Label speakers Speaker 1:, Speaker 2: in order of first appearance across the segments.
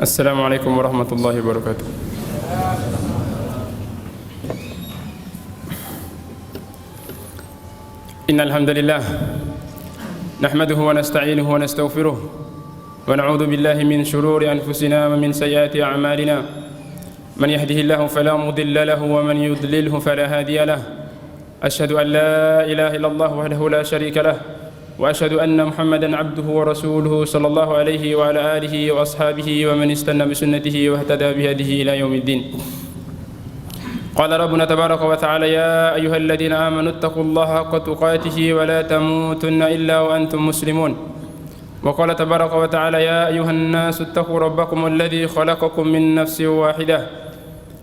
Speaker 1: Assalamualaikum warahmatullahi wabarakatuh. Innal hamdalillah nahmaduhu wa nasta'inuhu wa nastaghfiruh wa na'udzu billahi min shururi anfusina wa min sayyiati a'malina. Man yahdihillahu fala mudilla lahu wa man yudlilhu fala hadiya lahu. Asyhadu an la ilaha illallah wahdahu la syarika lahu wa asyhadu anna Muhammadan abduhu wa rasuluhu sallallahu alaihi wa ala alihi wa ashabihi wa man istanna bi sunnatihi wa ihtada bi hadihi ila yaumiddin. Qala rabbuna tabaraka wa ta'ala ya ayyuhalladzina amanu ittaqullaha haqqa tuqatih wa la tamutunna illa wa antum muslimun. Wa qala tabaraka wa ta'ala ya ayyuhan nasu ittaqu rabbakum alladzi khalaqakum min nafsin wahidah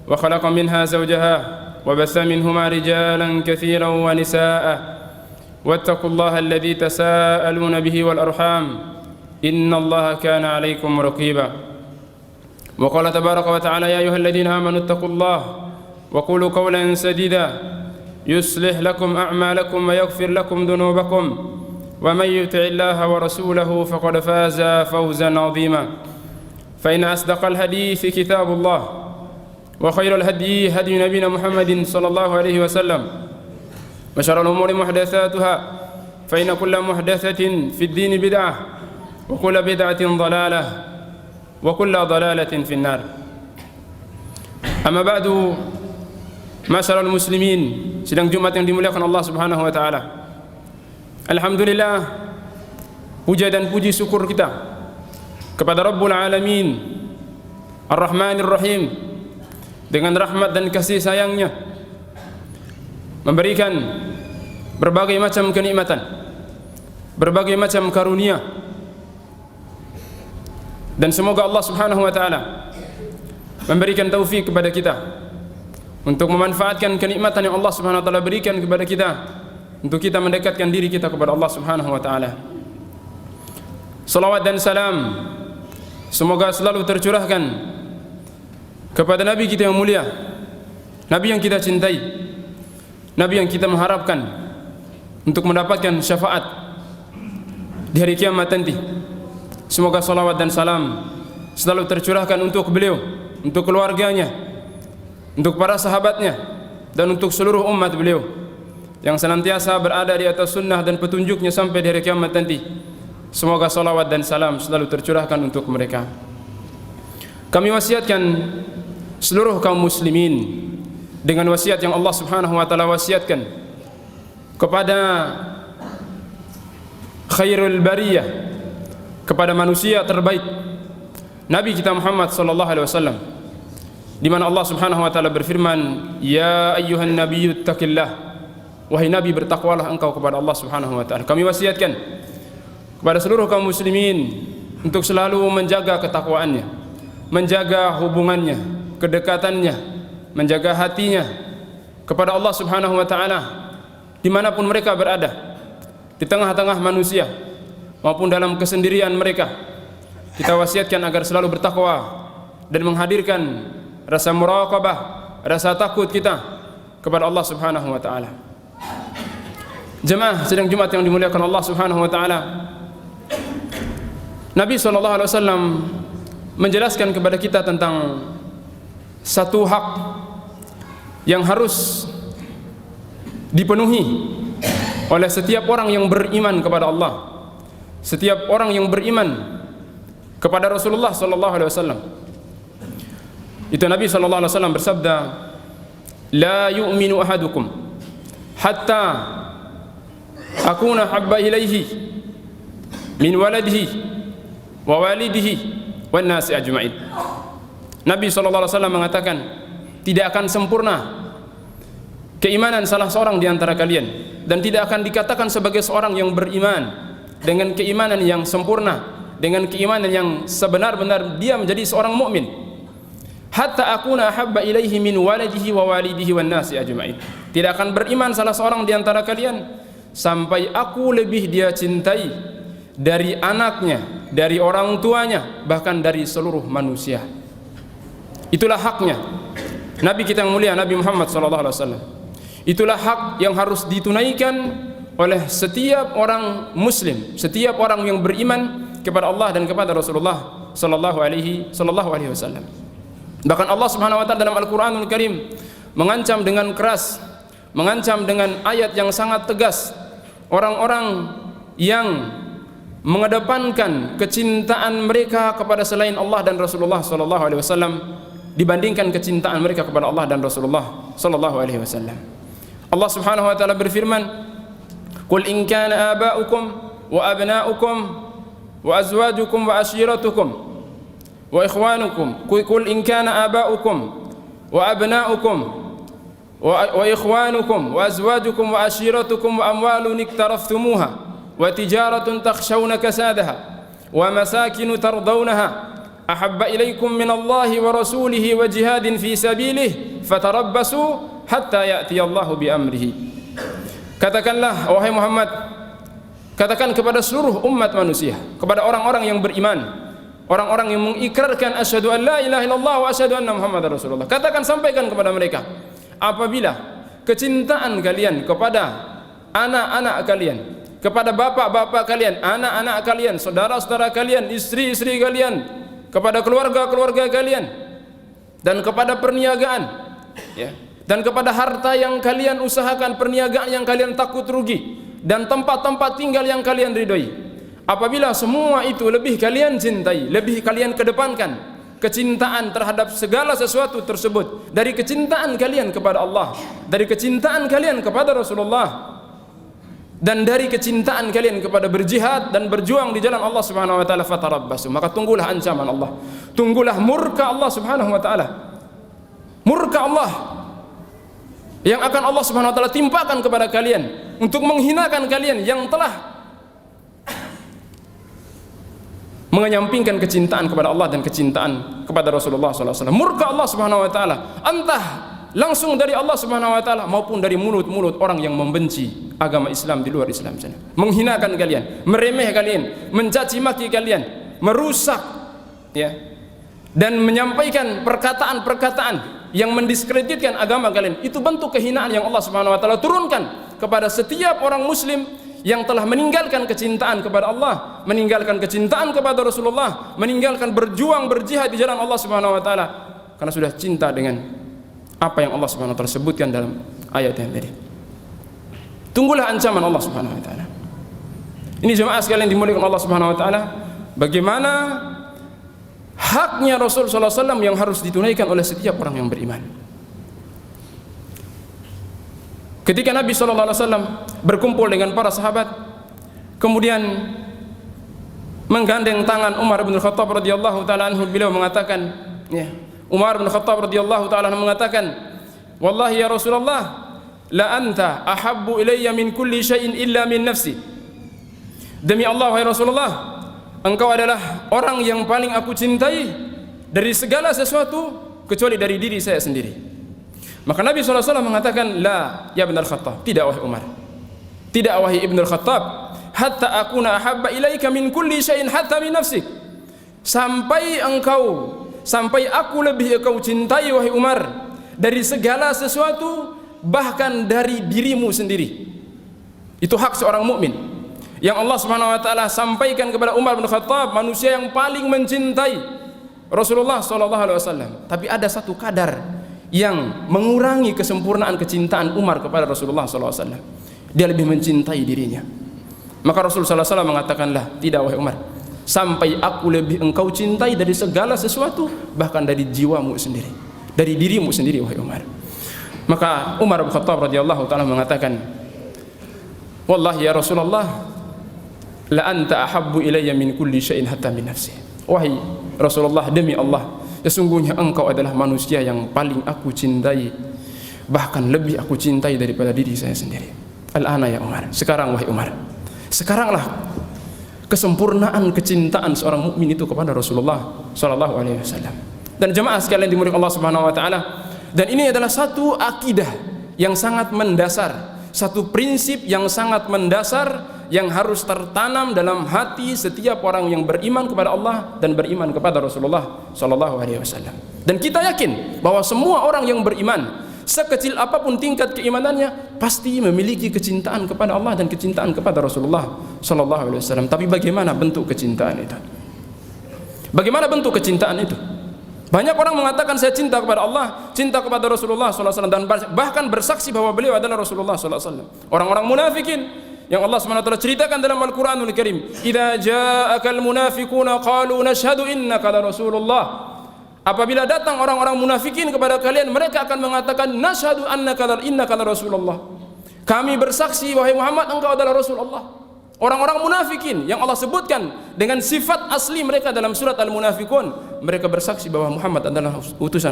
Speaker 1: wa khalaqa minha zawjaha وبث منهما رجالا كثيرا ونساء واتقوا الله الذي تساءلون به والأرحام إن الله كان عليكم رقيبا. وقال تبارك وتعالى يا أيها الذين آمنوا اتقوا الله وقولوا قولا سديدا يصلح لكم أعمالكم ويغفر لكم ذنوبكم ومن يطع الله ورسوله فقد فاز فوزا عظيما. فإن أصدق الحديث كتاب الله وخير الهدي هدي نبينا محمد صلى الله عليه وسلم وشر الأمور محدثاتها فإن كل محدثة في الدين بدعة وكل بدعة ضلالة وكل ضلالة في النار. أما بعد معاشر المسلمين, sidang Jumat yang dimuliakan Allah Subhanahu wa taala. Alhamdulillah, puja dan puji syukur kita kepada Rabbul Alamin Ar-Rahmanir Rahim, dengan rahmat dan kasih sayangnya memberikan berbagai macam kenikmatan, berbagai macam karunia, dan semoga Allah Subhanahu wa taala memberikan taufik kepada kita untuk memanfaatkan kenikmatan yang Allah Subhanahu wa taala berikan kepada kita untuk kita mendekatkan diri kita kepada Allah Subhanahu wa taala. Salawat dan salam semoga selalu tercurahkan kepada Nabi kita yang mulia, Nabi yang kita cintai, Nabi yang kita mengharapkan untuk mendapatkan syafaat di hari kiamat nanti. Semoga salawat dan salam selalu tercurahkan untuk beliau, untuk keluarganya, untuk para sahabatnya, dan untuk seluruh umat beliau yang senantiasa berada di atas sunnah dan petunjuknya sampai di hari kiamat nanti. Semoga salawat dan salam selalu tercurahkan untuk mereka. Kami wasiatkan seluruh kaum muslimin dengan wasiat yang Allah Subhanahu wa taala wasiatkan kepada khairul bariyah, kepada manusia terbaik, Nabi kita Muhammad sallallahu alaihi wasallam, di mana Allah Subhanahu wa taala berfirman, "Ya ayyuhan nabiyyu ittaqillah." Wahai Nabi, bertakwalah engkau kepada Allah Subhanahu wa taala. Kami wasiatkan kepada seluruh kaum muslimin untuk selalu menjaga ketakwaannya, menjaga hubungannya, kedekatannya, menjaga hatinya kepada Allah Subhanahu wa taala dimanapun mereka berada, di tengah-tengah manusia maupun dalam kesendirian mereka. Kita wasiatkan agar selalu bertakwa dan menghadirkan rasa muraqabah, rasa takut kita kepada Allah Subhanahu wa taala. Jemaah sidang Jumat yang dimuliakan Allah Subhanahu wa taala, Nabi sallallahu alaihi wasallam menjelaskan kepada kita tentang satu hak yang harus dipenuhi oleh setiap orang yang beriman kepada Allah, setiap orang yang beriman kepada Rasulullah sallallahu alaihi wasallam. Itu Nabi sallallahu alaihi wasallam bersabda, "La yu'minu ahadukum hatta akuna habba ilaihi min waladihi wa walidihi wan nasi ajma'in." Nabi SAW mengatakan, tidak akan sempurna keimanan salah seorang di antara kalian, dan tidak akan dikatakan sebagai seorang yang beriman dengan keimanan yang sempurna, dengan keimanan yang sebenar-benar dia menjadi seorang mukmin, hatta akuna habba ilaihi min waladihi wa walidihi wan nasi ajma'in. Tidak akan beriman salah seorang di antara kalian sampai aku lebih dia cintai dari anaknya, dari orang tuanya, bahkan dari seluruh manusia. Itulah haknya Nabi kita yang mulia, Nabi Muhammad SAW. Itulah hak yang harus ditunaikan oleh setiap orang muslim, setiap orang yang beriman kepada Allah dan kepada Rasulullah sallallahu alaihi wasallam. Bahkan Allah Subhanahu wa taala dalam Al-Qur'anul Karim mengancam dengan keras, mengancam dengan ayat yang sangat tegas orang-orang yang mengedepankan kecintaan mereka kepada selain Allah dan Rasulullah sallallahu alaihi wasallam dibandingkan kecintaan mereka kepada Allah dan Rasulullah sallallahu alaihi wasallam. Allah Subhanahu wa taala berfirman, "Qul in kana aba'ukum wa abna'ukum wa azwajukum wa ashiratukum wa ikhwanukum qul in kana aba'ukum wa abna'ukum wa ikhwanukum wa azwajukum wa ashiratukum wa amwalun iktaraftumuha wa tijaratun takhshawna kasadaha wa masakin tardawnaha ahabba ilaykum min Allahi wa rasulihi wa jihadin fi sabilihi fatarabbasu hatta ya'ti Allahu bi amrihi." Katakanlah wahai Muhammad, katakan kepada seluruh umat manusia, kepada orang-orang yang beriman, orang-orang yang mengikrarkan asyhadu an la ilaha illallah wa asyhadu anna Muhammadar Rasulullah. Katakan, sampaikan kepada mereka, apabila kecintaan kalian kepada anak-anak kalian, kepada bapak-bapak kalian, anak-anak kalian, saudara-saudara kalian, istri-istri kalian, kepada keluarga-keluarga kalian, dan kepada perniagaan, ya, dan kepada harta yang kalian usahakan, perniagaan yang kalian takut rugi, dan tempat-tempat tinggal yang kalian ridhoi. Apabila semua itu lebih kalian cintai, lebih kalian kedepankan kecintaan terhadap segala sesuatu tersebut dari kecintaan kalian kepada Allah, dari kecintaan kalian kepada Rasulullah, dan dari kecintaan kalian kepada berjihad dan berjuang di jalan Allah Subhanahu wa taala, fatarabbasu, maka tunggulah ancaman Allah, tunggulah murka Allah Subhanahu wa taala, murka Allah yang akan Allah Subhanahu wa taala timpakan kepada kalian untuk menghinakan kalian yang telah menyampingkan kecintaan kepada Allah dan kecintaan kepada Rasulullah SAW. Murka Allah Subhanahu wa taala entah langsung dari Allah Subhanahu wa taala maupun dari mulut-mulut orang yang membenci agama Islam di luar Islam sana, menghinakan kalian, meremeh kalian, mencaci maki kalian, merusak, ya, dan menyampaikan perkataan-perkataan yang mendiskreditkan agama kalian. Itu bentuk kehinaan yang Allah Subhanahu wa taala turunkan kepada setiap orang muslim yang telah meninggalkan kecintaan kepada Allah, meninggalkan kecintaan kepada Rasulullah, meninggalkan berjuang berjihad di jalan Allah Subhanahu wa taala karena sudah cinta dengan apa yang Allah Subhanahu wa taala sebutkan dalam ayat yang tadi. Tunggulah ancaman Allah Subhanahu wa taala. Ini jemaah sekalian dimuliakan Allah Subhanahu wa taala, bagaimana haknya Rasul sallallahu alaihi wasallam yang harus ditunaikan oleh setiap orang yang beriman. Ketika Nabi sallallahu alaihi wasallam berkumpul dengan para sahabat, kemudian menggandeng tangan Umar bin Khattab radhiyallahu taala anhu, beliau mengatakan, ya, Umar bin Khattab radhiyallahu taala anhu mengatakan, "Wallahi ya Rasulullah, la anta ahabbu ilayya min kulli syai'in illa min nafsi." Demi Allah wahai Rasulullah, engkau adalah orang yang paling aku cintai dari segala sesuatu kecuali dari diri saya sendiri. Maka Nabi SAW mengatakan, "La ya Ibn al-Khattab," tidak wahai Umar, tidak wahai Ibn al-Khattab, "hatta akuna ahabba ilaika min kulli syai'in hatta min nafsik." Sampai aku lebih engkau cintai wahai Umar dari segala sesuatu, bahkan dari dirimu sendiri. Itu hak seorang mukmin yang Allah Subhanahu wa taala sampaikan kepada Umar bin Khattab, manusia yang paling mencintai Rasulullah sallallahu alaihi wasallam. Tapi ada satu kadar yang mengurangi kesempurnaan kecintaan Umar kepada Rasulullah sallallahu alaihi wasallam. Dia lebih mencintai dirinya. Maka Rasul sallallahu alaihi wasallam mengatakanlah, "Tidak wahai Umar, sampai aku lebih engkau cintai dari segala sesuatu, bahkan dari jiwamu sendiri, dari dirimu sendiri wahai Umar." Maka Umar bin Khattab radhiyallahu taala mengatakan, "Wallahi ya Rasulullah, la anta ahabbu ilayya min kulli syai'in hatta min nafsi." Wahai Rasulullah, demi Allah, sesungguhnya engkau adalah manusia yang paling aku cintai, bahkan lebih aku cintai daripada diri saya sendiri. Al-ana ya Umar, sekarang wahai Umar, sekaranglah kesempurnaan kecintaan seorang mukmin itu kepada Rasulullah sallallahu alaihi wasallam. Dan jemaah sekalian dimuliakan Allah Subhanahu wa taala, dan ini adalah satu akidah yang sangat mendasar, satu prinsip yang sangat mendasar yang harus tertanam dalam hati setiap orang yang beriman kepada Allah dan beriman kepada Rasulullah sallallahu alaihi wasallam. Dan kita yakin bahwa semua orang yang beriman, sekecil apapun tingkat keimanannya, pasti memiliki kecintaan kepada Allah dan kecintaan kepada Rasulullah sallallahu alaihi wasallam. Tapi bagaimana bentuk kecintaan itu? Bagaimana bentuk kecintaan itu? Banyak orang mengatakan saya cinta kepada Allah, cinta kepada Rasulullah SAW, dan bahkan bersaksi bahwa beliau adalah Rasulullah SAW. Orang-orang munafikin yang Allah SWT ceritakan dalam Al-Quranul Karim, "Idza ja'akal munafiquna qalu nashhadu innaka la Rasulullah." Apabila datang orang-orang munafikin kepada kalian, mereka akan mengatakan, "Nashhadu innaka la Rasulullah." Kami bersaksi wahai Muhammad engkau adalah Rasulullah. Orang-orang munafikin yang Allah sebutkan dengan sifat asli mereka dalam surat Al-Munafiqun, mereka bersaksi bahwa Muhammad adalah utusan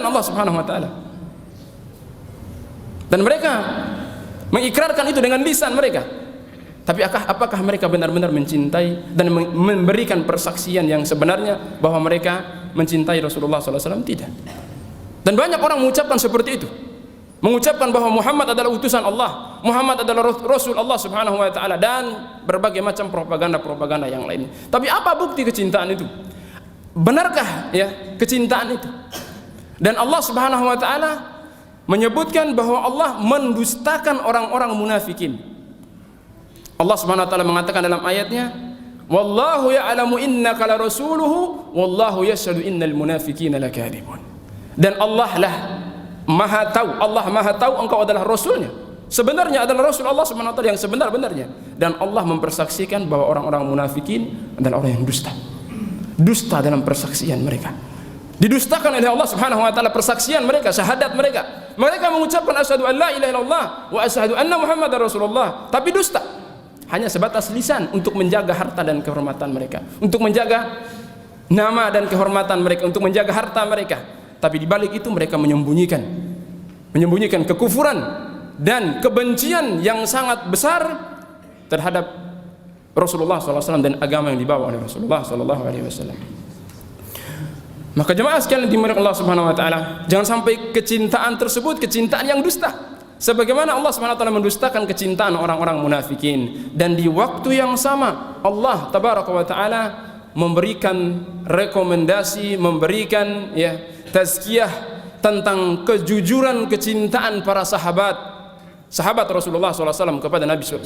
Speaker 1: Allah Subhanahu wa taala. Dan mereka mengikrarkan itu dengan lisan mereka. Tapi apakah mereka benar-benar mencintai dan memberikan persaksian yang sebenarnya bahwa mereka mencintai Rasulullah SAW? Tidak. Dan banyak orang mengucapkan seperti itu, mengucapkan bahwa Muhammad adalah utusan Allah, Muhammad adalah Rasul Allah Subhanahu wa taala, dan berbagai macam propaganda yang lainnya. Tapi apa bukti kecintaan itu? Benarkah ya kecintaan itu? Dan Allah Subhanahu wa taala menyebutkan bahwa Allah mendustakan orang-orang munafikin. Allah Subhanahu wa taala mengatakan dalam ayatnya, "Wallahu ya'lamu innaka la rasuluhu wallahu yashhadu innal munafiqina lakadzibun." Dan Allah lah Maha tahu engkau adalah Rasulnya, sebenarnya adalah Rasul Allah Subhanahu wa taala yang sebenar-benarnya, dan Allah mempersaksikan bahwa orang-orang munafikin adalah orang yang dusta dalam persaksian mereka. Didustakan oleh Allah Subhanahu wa taala persaksian mereka, syahadat mereka. Mereka mengucapkan asyhadu an la ilaha illallah wa asyhadu anna Muhammadar Rasulullah, tapi dusta hanya sebatas lisan untuk menjaga harta dan kehormatan mereka, untuk menjaga nama dan kehormatan mereka, untuk menjaga harta mereka. Tapi di balik itu mereka menyembunyikan kekufuran dan kebencian yang sangat besar terhadap Rasulullah SAW dan agama yang dibawa oleh Rasulullah SAW. Maka jemaah sekalian dimuliakan Allah Subhanahu wa taala, jangan sampai kecintaan tersebut kecintaan yang dusta. Sebagaimana Allah Subhanahu wa taala mendustakan kecintaan orang-orang munafikin, dan di waktu yang sama Allah Tabaraka wa taala memberikan rekomendasi, memberikan tazkiyah tentang kejujuran kecintaan para sahabat Rasulullah SAW kepada Nabi SAW.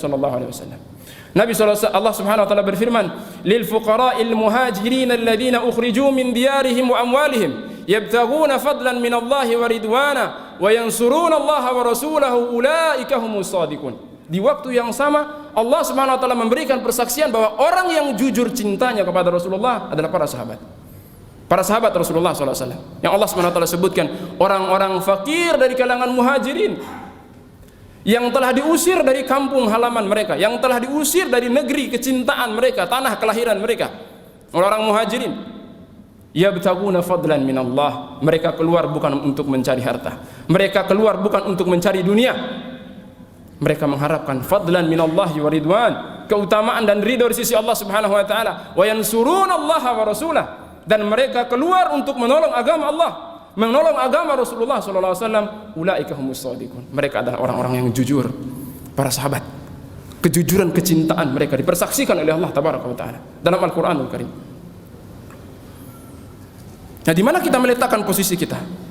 Speaker 1: Nabi SAW, Allah Subhanahu wa taala berfirman, "Lil fuqara'il muhajirin alladziina ukhriju min diyarihim wa amwalihim yabtaghuna fadlan min Allah wa ridwana wa yansuruna Allah wa rasulahu ulaika humus shadiqun." Di waktu yang sama Allah Subhanahu wa taala memberikan persaksian bahwa orang yang jujur cintanya kepada Rasulullah adalah para sahabat Rasulullah SAW, yang Allah Subhanahu wa taala sebutkan orang-orang fakir dari kalangan muhajirin yang telah diusir dari kampung halaman mereka, yang telah diusir dari negeri kecintaan mereka, tanah kelahiran mereka. Orang-orang muhajirin yabtaguna fadlan minallah, mereka keluar bukan untuk mencari harta, mereka keluar bukan untuk mencari dunia, mereka mengharapkan fadlan minallahi wa ridwan, keutamaan dan ridho dari sisi Allah Subhanahu wa taala. Wa yansurunallaha wa rasulah, dan mereka keluar untuk menolong agama Allah, menolong agama Rasulullah sallallahu alaihi wasallam. Ulaika humus shadiqun, mereka adalah orang-orang yang jujur, para sahabat. Kejujuran kecintaan mereka dipersaksikan oleh Allah Tabaraka wa taala dalam Al-Qur'anul Karim. Nah, di mana kita meletakkan posisi kita?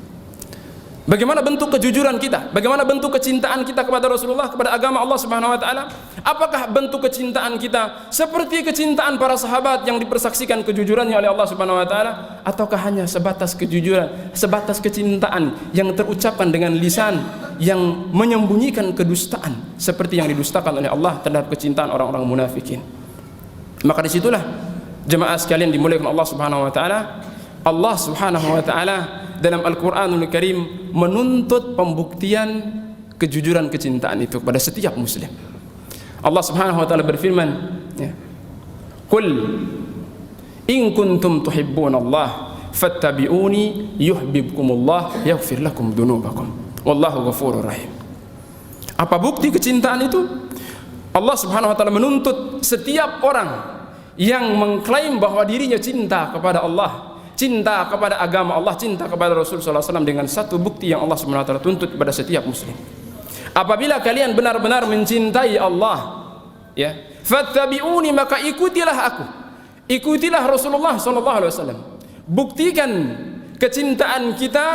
Speaker 1: Bagaimana bentuk kejujuran kita? Bagaimana bentuk kecintaan kita kepada Rasulullah, kepada agama Allah Subhanahu wa taala? Apakah bentuk kecintaan kita seperti kecintaan para sahabat yang dipersaksikan kejujurannya oleh Allah Subhanahu wa taala, ataukah hanya sebatas kejujuran, sebatas kecintaan yang terucapkan dengan lisan yang menyembunyikan kedustaan seperti yang didustakan oleh Allah terhadap kecintaan orang-orang munafikin? Maka disitulah jemaah sekalian dimuliakan Allah Subhanahu wa taala, Allah Subhanahu wa taala dalam Al-Qur'anul Karim menuntut pembuktian kejujuran kecintaan itu kepada setiap muslim. Allah Subhanahu wa taala berfirman, "Qul in kuntum tuhibbunallah fattabi'uni yuhibbukumullah yaghfir lakum dzunubakum wallahu ghafurur rahim." Apa bukti kecintaan itu? Allah Subhanahu wa taala menuntut setiap orang yang mengklaim bahwa dirinya cinta kepada Allah, cinta kepada agama Allah, cinta kepada Rasul sallallahu alaihi wasallam, dengan satu bukti yang Allah Subhanahu wa taala tuntut kepada setiap muslim. Apabila kalian benar-benar mencintai Allah, fattabi'uni, maka ikutilah aku, ikutilah Rasulullah sallallahu alaihi wasallam. Buktikan kecintaan kita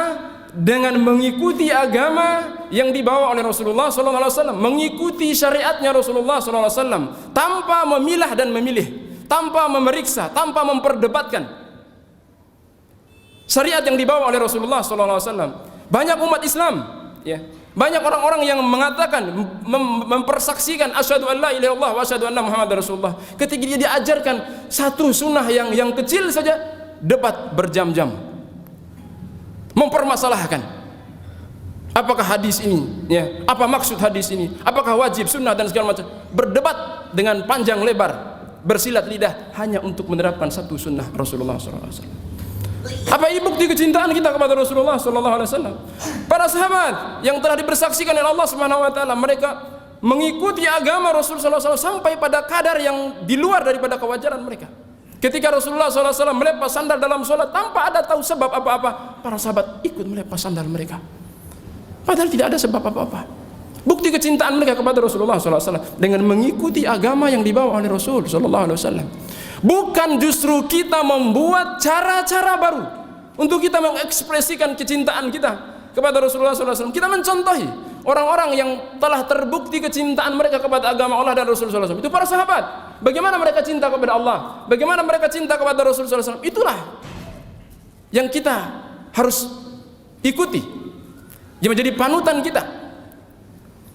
Speaker 1: dengan mengikuti agama yang dibawa oleh Rasulullah sallallahu alaihi wasallam, mengikuti syariatnya Rasulullah sallallahu alaihi wasallam tanpa memilah dan memilih, tanpa memeriksa, tanpa memperdebatkan syariat yang dibawa oleh Rasulullah SAW. Banyak umat Islam, ya, banyak orang-orang yang mengatakan, mempersaksikan asyhadu an la ilaha illallah wa asyhadu anna muhammadar rasulullah. Ketika dia diajarkan satu sunnah yang kecil saja, debat berjam-jam, mempermasalahkan apakah hadis ini, ya, apa maksud hadis ini, apakah wajib, sunnah, dan segala macam. Berdebat dengan panjang lebar, bersilat lidah hanya untuk menerapkan satu sunnah Rasulullah SAW. Apa ini bukti kecintaan kita kepada Rasulullah SAW? Para sahabat yang telah dibersaksikan oleh Allah Subhanahu Wa Taala, mereka mengikuti agama Rasulullah SAW sampai pada kadar yang di luar daripada kewajaran mereka. Ketika Rasulullah SAW melepas sandal dalam sholat tanpa ada tahu sebab apa-apa, para sahabat ikut melepas sandal mereka, padahal tidak ada sebab apa-apa. Bukti kecintaan mereka kepada Rasulullah SAW dengan mengikuti agama yang dibawa oleh Rasul SAW. Bukan justru kita membuat cara-cara baru untuk kita mengekspresikan kecintaan kita kepada Rasulullah SAW. Kita mencontohi orang-orang yang telah terbukti kecintaan mereka kepada agama Allah dan Rasulullah SAW. Itu para sahabat. Bagaimana mereka cinta kepada Allah, bagaimana mereka cinta kepada Rasulullah SAW. Itulah yang kita harus ikuti, yang menjadi panutan kita.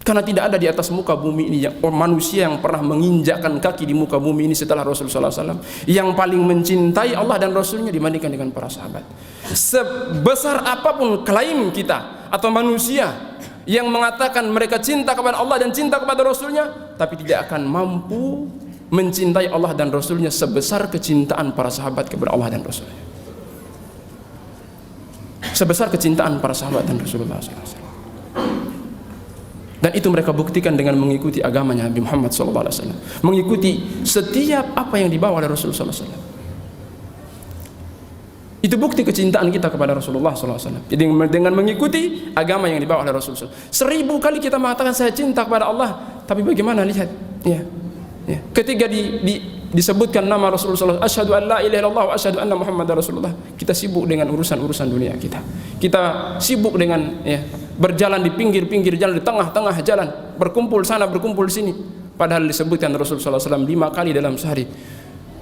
Speaker 1: Karena tidak ada di atas muka bumi ini manusia yang pernah menginjakkan kaki di muka bumi ini setelah Rasulullah SAW yang paling mencintai Allah dan Rasulnya dibandingkan dengan para sahabat. Sebesar apapun klaim kita atau manusia yang mengatakan mereka cinta kepada Allah dan cinta kepada Rasulnya, tapi tidak akan mampu mencintai Allah dan Rasulnya sebesar kecintaan para sahabat kepada Allah dan Rasulnya. Sebesar kecintaan para sahabat dan Rasulullah SAW. Dan itu mereka buktikan dengan mengikuti agamanya Nabi Muhammad SAW, mengikuti setiap apa yang dibawa oleh Rasulullah SAW. Itu bukti kecintaan kita kepada Rasulullah SAW. Jadi dengan mengikuti agama yang dibawa oleh Rasulullah SAW. 1000 kali kita mengatakan saya cinta kepada Allah, tapi bagaimana lihat, ya, ketika disebutkan nama Rasulullah SAW, asyhadu an la ilaha illallah wa asyhadu anna muhammadar rasulullah, kita sibuk dengan urusan-urusan dunia kita. Kita sibuk dengan, ya, berjalan di pinggir-pinggir jalan, di tengah-tengah jalan, berkumpul sana, berkumpul sini. Padahal disebutkan Rasulullah SAW 5 kali dalam sehari,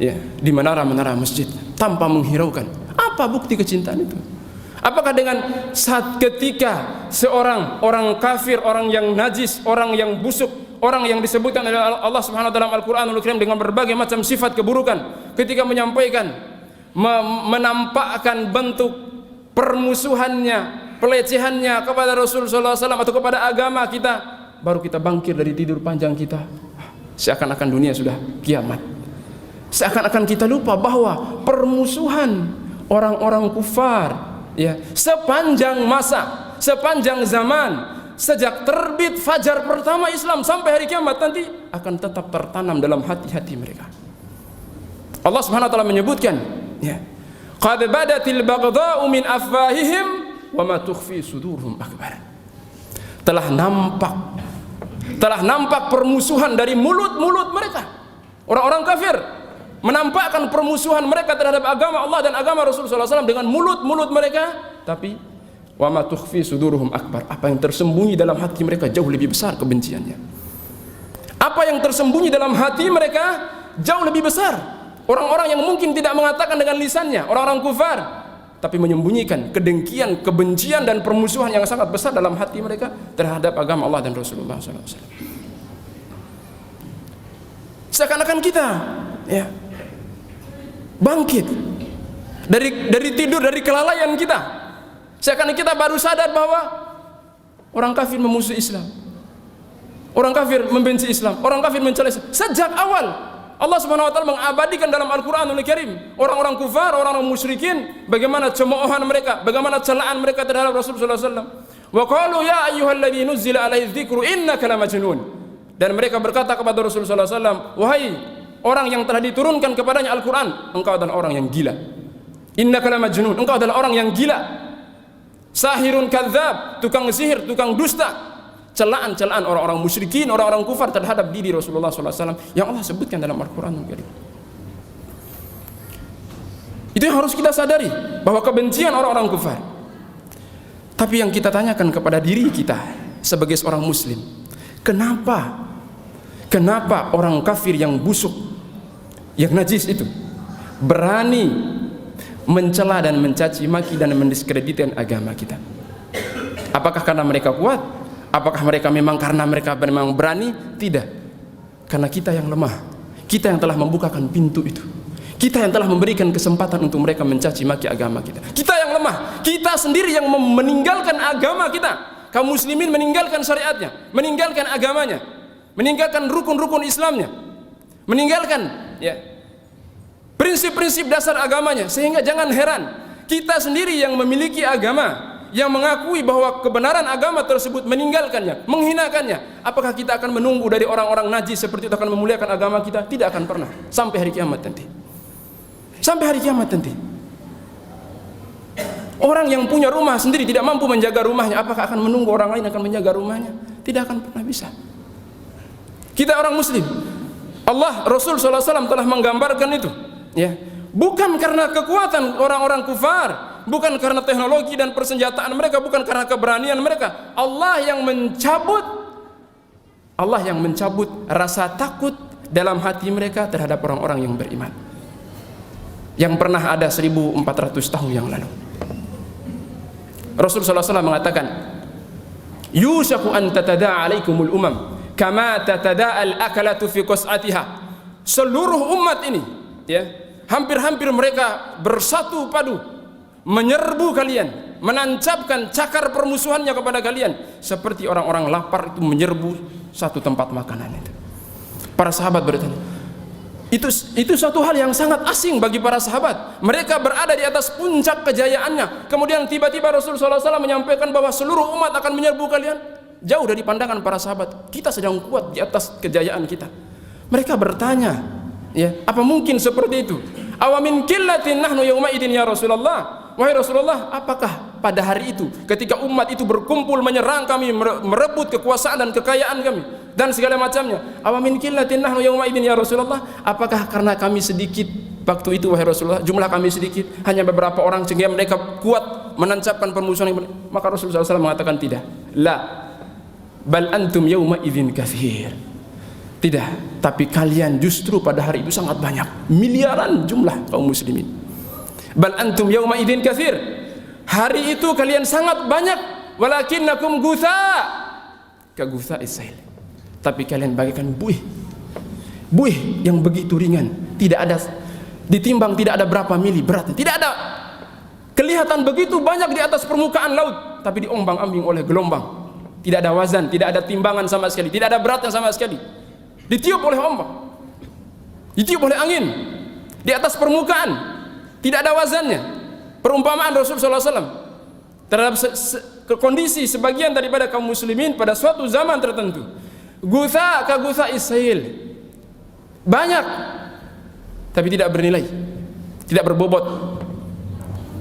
Speaker 1: ya, di menara-menara masjid tanpa menghiraukan. Apa bukti kecintaan itu? Apakah dengan saat ketika seorang orang kafir, orang yang najis, orang yang busuk, orang yang disebutkan oleh Allah Subhanahu wa taala dalam Al-Qur'anul Karim dengan berbagai macam sifat keburukan, ketika menyampaikan, menampakkan bentuk permusuhannya, pelecehannya kepada Rasulullah SAW atau kepada agama kita, baru kita bangkit dari tidur panjang kita, seakan-akan dunia sudah kiamat. Seakan-akan kita lupa bahwa permusuhan orang-orang kufar, ya, sepanjang masa, sepanjang zaman, sejak terbit fajar pertama Islam sampai hari kiamat nanti akan tetap tertanam dalam hati-hati mereka. Allah Subhanahu wa taala menyebutkan, ya, qad badatil baghdha'u min afwahihim wa ma tukhfi sudurhum akbar. Telah nampak permusuhan dari mulut-mulut mereka. Orang-orang kafir menampakkan permusuhan mereka terhadap agama Allah dan agama Rasulullah SAW dengan mulut-mulut mereka, tapi wa ma tukhfi sudurhum akbar. Apa yang tersembunyi dalam hati mereka jauh lebih besar kebenciannya. Apa yang tersembunyi dalam hati mereka jauh lebih besar. Orang-orang yang mungkin tidak mengatakan dengan lisannya, orang-orang kufar, tapi menyembunyikan kedengkian, kebencian dan permusuhan yang sangat besar dalam hati mereka terhadap agama Allah dan Rasulullah SAW. Seakan-akan kita, ya, bangkit dari tidur, dari kelalaian kita. Seakan-akan kita baru sadar bahwa orang kafir memusuhi Islam, orang kafir membenci Islam, orang kafir mencela Islam. Sejak awal Allah Subhanahu wa taala mengabadikan dalam Al-Qur'anul Karim orang-orang kufar, orang-orang musyrikin, bagaimana cemoohan mereka, bagaimana celaan mereka terhadap Rasulullah SAW. Wa qalu ya ayyuhalladzi nuzzila alaihi dzikru innaka lamajnun. Dan mereka berkata kepada Rasulullah SAW, wahai orang yang telah diturunkan kepadanya Al-Qur'an, engkau adalah orang yang gila. Innaka lamajnun, engkau adalah orang yang gila. Sahirun kadzdzab, tukang sihir, tukang dusta. Celaan-celaan orang-orang musyrikin, orang-orang kufar terhadap diri Rasulullah SAW yang Allah sebutkan dalam Al-Quranul Karim. Itu yang harus kita sadari, bahwa kebencian orang-orang kufar. Tapi yang kita tanyakan kepada diri kita sebagai seorang muslim, kenapa orang kafir yang busuk, yang najis itu berani mencela dan mencaci maki dan mendiskreditkan agama kita. Apakah karena mereka kuat? Apakah mereka memang karena mereka memang berani? Tidak. Karena kita yang lemah. Kita yang telah membukakan pintu itu. Kita yang telah memberikan kesempatan untuk mereka mencaci maki agama kita. Kita yang lemah. Kita sendiri yang meninggalkan agama kita. Kaum muslimin meninggalkan syariatnya, meninggalkan agamanya, meninggalkan rukun-rukun Islamnya, meninggalkan prinsip-prinsip dasar agamanya. Sehingga jangan heran kita sendiri yang memiliki agama, yang mengakui bahwa kebenaran agama tersebut, meninggalkannya, menghinakannya. Apakah kita akan menunggu dari orang-orang najis seperti itu akan memuliakan agama kita? Tidak akan pernah, sampai hari kiamat nanti. Sampai hari kiamat nanti. Orang yang punya rumah sendiri tidak mampu menjaga rumahnya, apakah akan menunggu orang lain akan menjaga rumahnya? Tidak akan pernah bisa. Kita orang muslim, Allah, Rasul SAW telah menggambarkan itu, ya. Bukan karena kekuatan orang-orang kufar, bukan karena teknologi dan persenjataan mereka, bukan karena keberanian mereka. Allah yang mencabut rasa takut dalam hati mereka terhadap orang-orang yang beriman, yang pernah ada 1400 tahun yang lalu. Rasulullah SAW mengatakan, yushaku an tatada'a alaikumul umam kama tatada'al akalatu fi qas'atiha. Seluruh umat ini, ya, hampir-hampir mereka bersatu padu menyerbu kalian, menancapkan cakar permusuhannya kepada kalian, seperti orang-orang lapar itu menyerbu satu tempat makanan itu. Para sahabat bertanya, itu suatu hal yang sangat asing bagi para sahabat. Mereka berada di atas puncak kejayaannya, kemudian tiba-tiba Rasulullah SAW menyampaikan bahwa seluruh umat akan menyerbu kalian. Jauh dari pandangan para sahabat, kita sedang kuat di atas kejayaan kita. Mereka bertanya, ya, apa mungkin seperti itu? Awamin qillatin nahnu yawma idin ya Rasulullah. Wahai Rasulullah, apakah pada hari itu ketika umat itu berkumpul menyerang kami, merebut kekuasaan dan kekayaan kami dan segala macamnya, awamin qillatin nahnu yawma idin ya Rasulullah, apakah karena kami sedikit waktu itu wahai Rasulullah, jumlah kami sedikit, hanya beberapa orang sehingga mereka kuat menancapkan permusuhan? Maka Rasulullah SAW mengatakan tidak. La bal antum yawma idzin katsir. Tidak, tapi kalian justru pada hari itu sangat banyak, miliaran jumlah kaum muslimin. Bal antum yawma idzin katsir. Hari itu kalian sangat banyak, walakinnakum gutha ka gutha isail. Tapi kalian bagaikan buih. Buih yang begitu ringan, tidak ada ditimbang, tidak ada berapa mili beratnya, tidak ada kelihatan begitu banyak di atas permukaan laut, tapi diombang-ambing oleh gelombang. Tidak ada wazan, tidak ada timbangan sama sekali, tidak ada beratnya sama sekali. Ditiup oleh ombak, ditiup oleh angin di atas permukaan, tidak ada wazannya. Perumpamaan Rasulullah SAW terhadap kondisi sebagian daripada kaum muslimin pada suatu zaman tertentu, gutha ka gutha isail, banyak tapi tidak bernilai, tidak berbobot.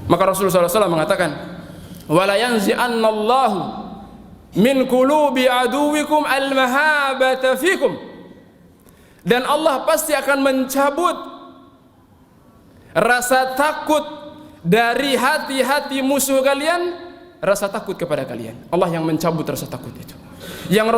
Speaker 1: Maka Rasulullah SAW mengatakan, wala yanzi'annallahu min qulubi aduwikum al-mahabata fikum. Dan Allah pasti akan mencabut rasa takut dari hati-hati musuh kalian, rasa takut kepada kalian. Allah yang mencabut rasa takut itu. Yang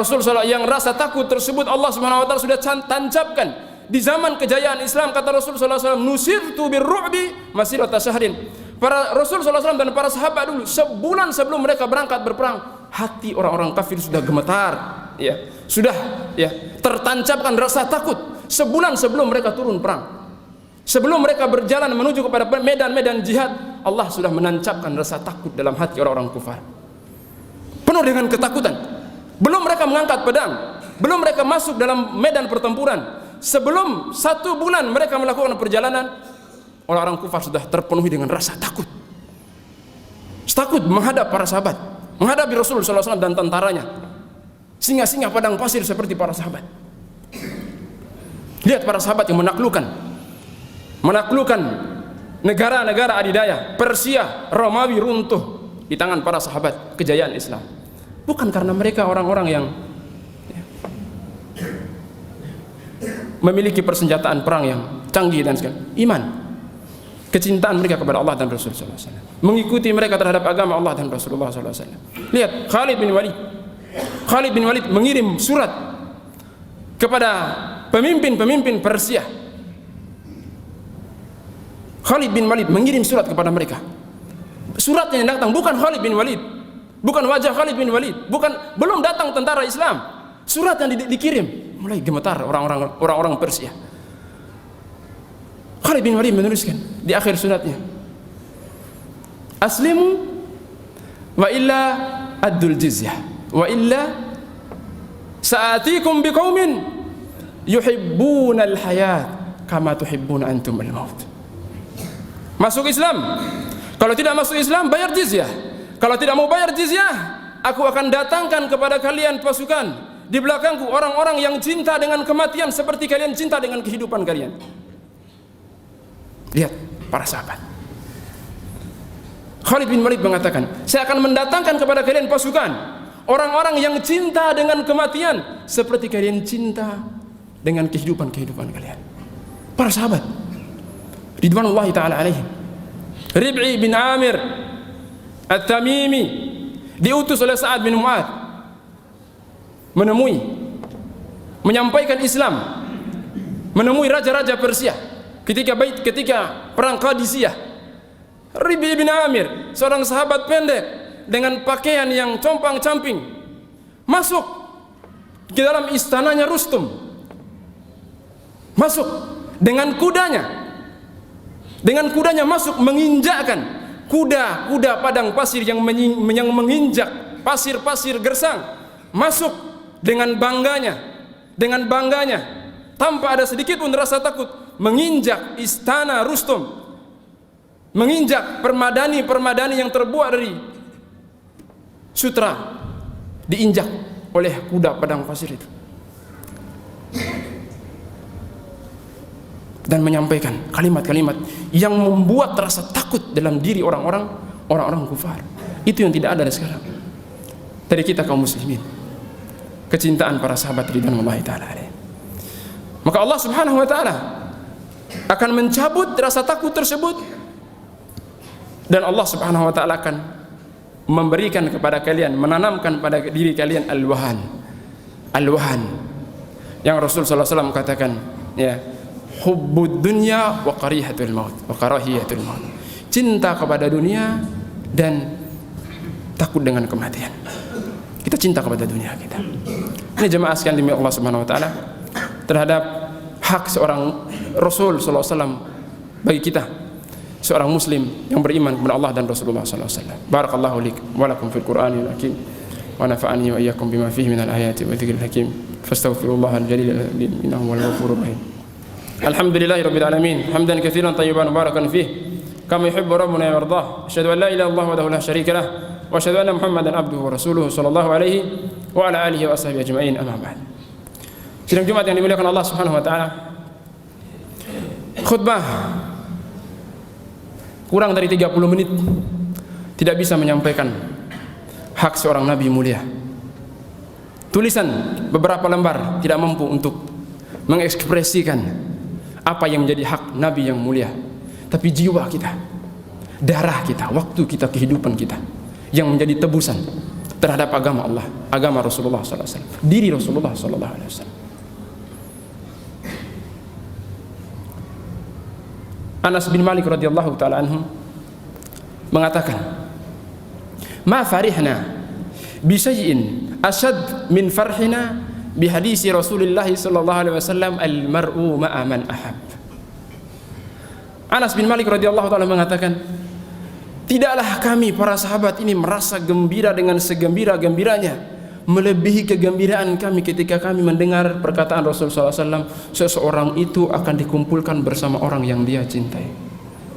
Speaker 1: rasa takut tersebut Allah Subhanahu wa taala sudah tancapkan di zaman kejayaan Islam. Kata Rasulullah SAW, nusirtu birru'bi masirata syahrin. Para Rasulullah SAW dan para sahabat dulu, sebulan sebelum mereka berangkat berperang, hati orang-orang kafir sudah gemetar, ya, sudah, ya, tertancapkan rasa takut. Sebulan sebelum mereka turun perang, sebelum mereka berjalan menuju kepada medan-medan jihad, Allah sudah menancapkan rasa takut dalam hati orang-orang kufar, penuh dengan ketakutan. Belum mereka mengangkat pedang, belum mereka masuk dalam medan pertempuran, sebelum 1 bulan mereka melakukan perjalanan, orang-orang kufar sudah terpenuhi dengan rasa takut. Takut menghadap para sahabat, menghadapi Rasulullah SAW dan tentaranya, singa-singa padang pasir seperti para sahabat. Lihat para sahabat yang menaklukkan negara-negara adidaya. Persia, Romawi runtuh di tangan para sahabat, kejayaan Islam. Bukan karena mereka orang-orang yang memiliki persenjataan perang yang canggih dan segala, iman, kecintaan mereka kepada Allah dan Rasulullah SAW, mengikuti mereka terhadap agama Allah dan Rasulullah SAW. Lihat Khalid bin Walid mengirim surat kepada pemimpin-pemimpin Persia Khalid bin Walid mengirim surat kepada mereka. Suratnya yang datang bukan Khalid bin Walid, bukan wajah Khalid bin Walid, belum datang tentara Islam. Surat yang dikirim, mulai gemetar orang-orang Persia. Khalid bin Walid menuliskan di akhir suratnya, aslimu wa illa addul jizyah wa illa sa'atikum biqaumin yuhibbuna al-hayat kama tuhibbuna antum al-maut. Masuk Islam. Kalau tidak masuk Islam, bayar jizyah. Kalau tidak mau bayar jizyah, aku akan datangkan kepada kalian pasukan di belakangku orang-orang yang cinta dengan kematian seperti kalian cinta dengan kehidupan kalian. Lihat para sahabat. Khalid bin Walid mengatakan, saya akan mendatangkan kepada kalian pasukan orang-orang yang cinta dengan kematian seperti kalian cinta dengan kehidupan kalian. Para sahabat ridwanullahi ta'ala alaihim. Rib'i bin Amir At-Tamimi diutus oleh Sa'ad bin Mu'ad menyampaikan Islam, menemui raja-raja Persia ketika perang Qadisiyah. Rib'i bin Amir, seorang sahabat pendek dengan pakaian yang compang-camping, masuk ke dalam istananya Rustum, masuk dengan kudanya masuk menginjakkan kuda padang pasir yang menginjak pasir-pasir gersang, masuk dengan bangganya tanpa ada sedikit pun rasa takut, menginjak istana Rustum, menginjak permadani yang terbuat dari sutra, diinjak oleh kuda padang pasir itu, dan menyampaikan kalimat-kalimat yang membuat rasa takut dalam diri orang-orang kufar. Itu yang tidak ada sekarang dari kita kaum muslimin. Kecintaan para sahabat ridwanullahi ta'ala alaihim. Maka Allah Subhanahu wa ta'ala akan mencabut rasa takut tersebut, dan Allah Subhanahu wa ta'ala akan memberikan kepada kalian, menanamkan pada diri kalian al-wahan yang Rasul sallallahu alaihi wasallam katakan, ya, hubbud dunya wa karahiyatul maut. Cinta kepada dunia dan takut dengan kematian. Kita cinta kepada dunia kita. Ini jemaah sekalian demi Allah Subhanahu wa taala terhadap hak seorang Rasul sallallahu alaihi wasallam bagi kita, seorang muslim yang beriman kepada Allah dan Rasulullah sallallahu alaihi wasallam. Barakallahu likum wa lakum fil Qur'anil hakim wa nafa'ani wa iyyakum bima fihi minal ayati wa dzikril hakim. Fastaghfirullahal jalil innahu wal ghafurur rahim. Alhamdulillahi rabbil alamin, hamdan katsiran tayyiban mubarakan fih kama yuhibbu rabbuna wa yardah. Asyhadu an la ilaha illallah wahdahu la syarika lah wa asyhadu anna Muhammadan abduhu wa rasuluhu sallallahu alaihi wa ala alihi wa ashabihi ajma'in. Amma ba'd. Sidang Jumat yang dimuliakan Allah Subhanahu wa taala, khutbah kurang dari 30 menit tidak bisa menyampaikan hak seorang nabi mulia. Tulisan beberapa lembar tidak mampu untuk mengekspresikan apa yang menjadi hak nabi yang mulia. Tapi jiwa kita, darah kita, waktu kita, kehidupan kita yang menjadi tebusan terhadap agama Allah, agama Rasulullah sallallahu alaihi wasallam, diri Rasulullah sallallahu alaihi wasallam. Anas bin Malik radhiyallahu taala anhu mengatakan, "Ma farihna bi syai'in ashad min farhina bi hadisi Rasulullah sallallahu alaihi wasallam al-mar'u ma'a man ahab." Anas bin Malik radhiyallahu taala mengatakan, tidaklah kami para sahabat ini merasa gembira dengan segembira-gembiranya melebihi kegembiraan kami ketika kami mendengar perkataan Rasulullah SAW, seseorang itu akan dikumpulkan bersama orang yang dia cintai.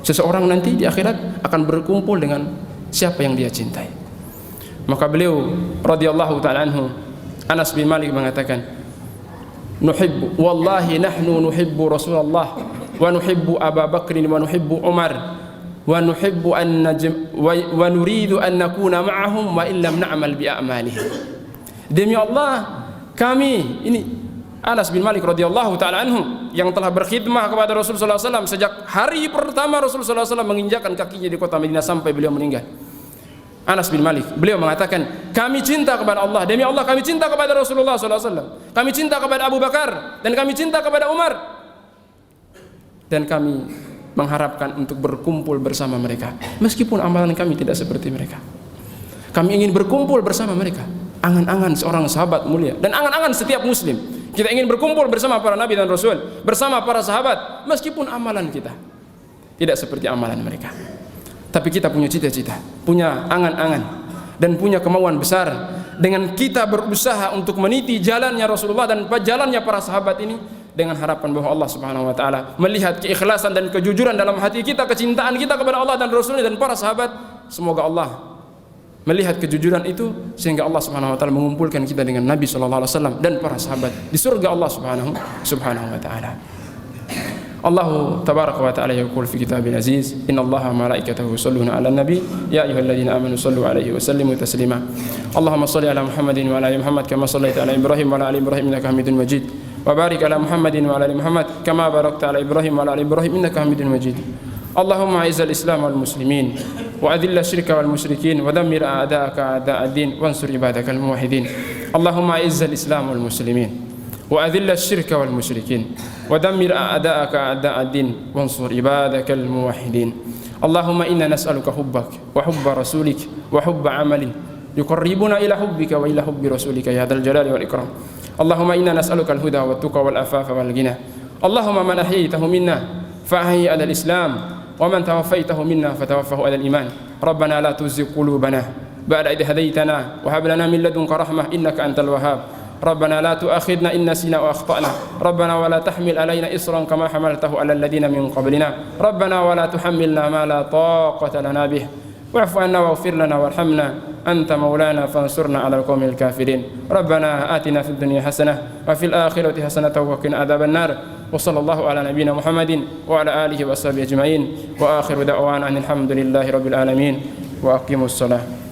Speaker 1: Seseorang nanti di akhirat akan berkumpul dengan siapa yang dia cintai. Maka beliau radhiyallahu taala anhu, Anas bin Malik mengatakan, nuhibbu wallahi nahnu nuhibbu Rasulullah wa nuhibbu Abu Bakr wa nuhibbu Umar wa nuhibbu an wa nuridu an nakuna ma'ahum wa illam na'mal bi a'malihim. Demi Allah, kami ini Anas bin Malik radhiyallahu taala anhu yang telah berkhidmah kepada Rasulullah SAW sejak hari pertama Rasulullah SAW menginjakkan kakinya di kota Madinah sampai beliau meninggal. Anas bin Malik, beliau mengatakan, kami cinta kepada Allah, demi Allah kami cinta kepada Rasulullah SAW, kami cinta kepada Abu Bakar, dan kami cinta kepada Umar, dan kami mengharapkan untuk berkumpul bersama mereka. Meskipun amalan kami tidak seperti mereka, kami ingin berkumpul bersama mereka. Angan-angan seorang sahabat mulia dan angan-angan setiap muslim. Kita ingin berkumpul bersama para nabi dan rasul, bersama para sahabat, meskipun amalan kita tidak seperti amalan mereka. Tapi kita punya cita-cita, punya angan-angan, dan punya kemauan besar. Dengan kita berusaha untuk meniti jalannya Rasulullah dan jalannya para sahabat ini, dengan harapan bahwa Allah Subhanahu wa taala melihat keikhlasan dan kejujuran dalam hati kita, kecintaan kita kepada Allah dan Rasulnya dan para sahabat. Semoga Allah melihat kejujuran itu sehingga Allah Subhanahu wa taala mengumpulkan kita dengan Nabi sallallahu alaihi wasallam dan para sahabat di surga Allah Subhanahu wa taala. Allah tabaraka wa ta'ala yaqul fi kitabil aziz, innallaha wa malaikatahu yusholluna 'alan nabi ya ayyuhalladzina amanu shallu 'alaihi wa sallimu taslima. Allahumma shalli 'ala Muhammadin wa 'ala ali Muhammad kama shallaita 'ala Ibrahim wa 'ala ali Ibrahim innaka Hamidum Majid. Wa barik 'ala Muhammadin wa 'ala ali Muhammad kama barakta 'ala Ibrahim wa 'ala ali Ibrahim innaka Hamidum Majid. Allahumma a'izzal Islam wal muslimin wa adhilla syirka wal musyrikin wa dammir a'da'aka a'da'ad din wansur ibadakal muwahhidin. Allahumma a'izzal Islam wal muslimin وأذل الشرك والمشركين ودمر أعداءك أعداء الدين وانصر عبادك الموحدين. اللهم إنا نسألك حبك وحب رسولك وحب عمل يقربنا إلى حبك وإلى حب رسولك يا ذا الجلال والإكرام. اللهم إنا نسألك الهدى والتقى والعفاف والغنى. اللهم من أحييته منا فأحيي على الإسلام ومن توفيته منا فتوفه على الإيمان. ربنا لا تزغ قلوبنا بعد إذ هديتنا وهب لنا من لدنك رحمة إنك أنت الوهاب. ربنا لا تؤاخذنا إن نسينا وأخطأنا. ربنا ولا تحمل علينا إصرا كما حملته على الذين من قبلنا. ربنا ولا تحملنا ما لا طاقة لنا به. واعف عنا واغفر لنا وارحمنا أنت مولانا فانصرنا على القوم الكافرين. ربنا آتنا في الدنيا حسنة وفي الآخرة حسنة وقنا عذاب النار. وصلى الله على نبينا محمد وعلى آله وصحبه أجمعين. وآخر دعوانا أن الحمد لله رب العالمين وأقيموا الصلاة.